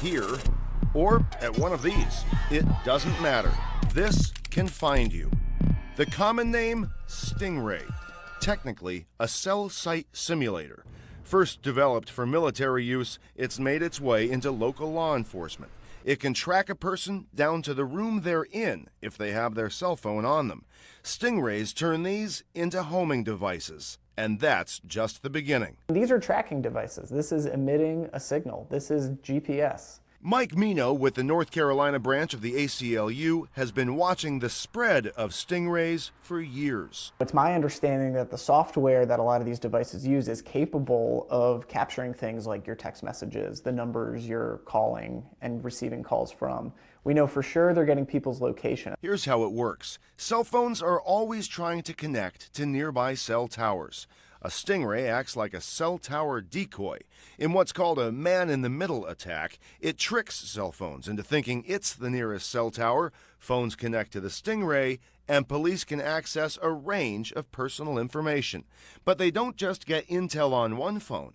here, or at one of these. It doesn't matter. This can find you. The common name, Stingray. Technically, a cell site simulator. First developed for military use, it's made its way into local law enforcement. It can track a person down to the room they're in if they have their cell phone on them. Stingrays turn these into homing devices. And that's just the beginning. These are tracking devices. This is emitting a signal. This is GPS. Mike Mino with the North Carolina branch of the ACLU has been watching the spread of Stingrays for years. It's my understanding that the software that a lot of these devices use is capable of capturing things like your text messages, the numbers you're calling and receiving calls from. We know for sure they're getting people's location. Here's how it works. Cell phones are always trying to connect to nearby cell towers. A Stingray acts like a cell tower decoy. In what's called a man-in-the-middle attack, it tricks cell phones into thinking it's the nearest cell tower, phones connect to the Stingray, and police can access a range of personal information. But they don't just get intel on one phone.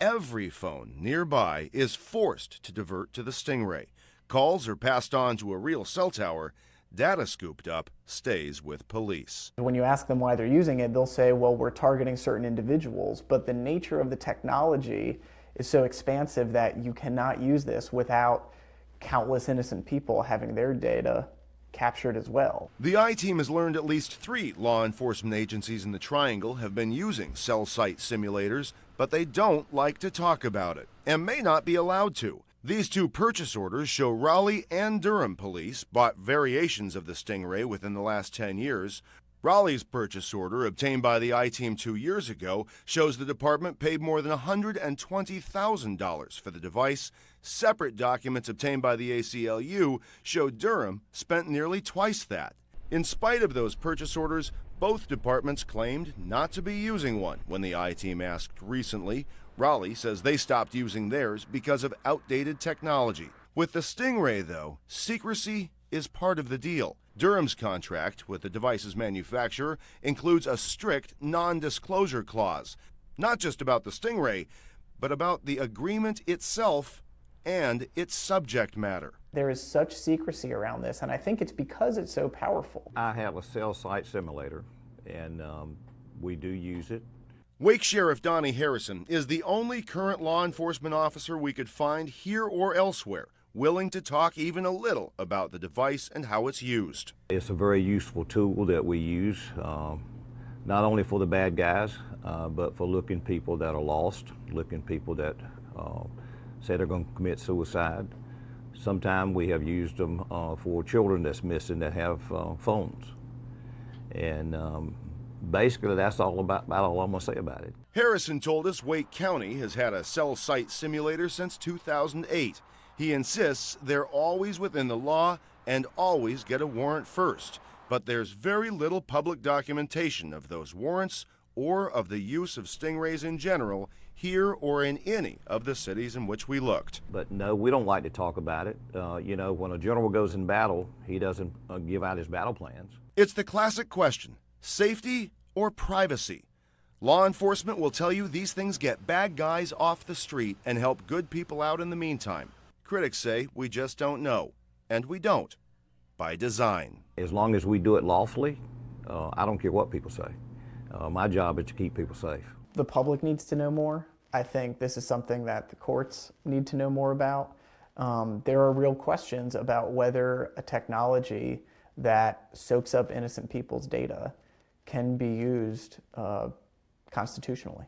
Every phone nearby is forced to divert to the Stingray. Calls are passed on to a real cell tower. Data scooped up stays with police. When you ask them why they're using it, they'll say, well, we're targeting certain individuals, but the nature of the technology is so expansive that you cannot use this without countless innocent people having their data captured as well. The I-Team has learned at least 3 law enforcement agencies in the Triangle have been using cell site simulators, but they don't like to talk about it, and may not be allowed to. These 2 purchase orders show Raleigh and Durham police bought variations of the Stingray within the last 10 years. Raleigh's purchase order, obtained by the I-Team 2 years ago, shows the department paid more than $120,000 for the device. Separate documents obtained by the ACLU show Durham spent nearly twice that. In spite of those purchase orders, both departments claimed not to be using one when the I-Team asked recently. Raleigh says they stopped using theirs because of outdated technology. With the Stingray, though, secrecy is part of the deal. Durham's contract with the device's manufacturer includes a strict non-disclosure clause, not just about the Stingray, but about the agreement itself and its subject matter. There is such secrecy around this, and I think it's because it's so powerful. I have a cell site simulator, and we do use it. Wake Sheriff Donnie Harrison is the only current law enforcement officer we could find here or elsewhere willing to talk even a little about the device and how it's used. It's a very useful tool that we use, not only for the bad guys, but for looking people that are lost, looking people that say they're going to commit suicide. Sometimes we have used them for children that's missing that have phones. And basically, that's all about all I'm going to say about it. Harrison told us Wake County has had a cell site simulator since 2008. He insists they're always within the law and always get a warrant first. But there's very little public documentation of those warrants or of the use of Stingrays in general here or in any of the cities in which we looked. But no, we don't like to talk about it. You know, when a general goes in battle, he doesn't give out his battle plans. It's the classic question. Safety or privacy? Law enforcement will tell you these things get bad guys off the street and help good people out in the meantime. Critics say we just don't know, and we don't, by design. As long as we do it lawfully, I don't care what people say. My job is to keep people safe. The public needs to know more. I think this is something that the courts need to know more about. There are real questions about whether a technology that soaks up innocent people's data can be used constitutionally.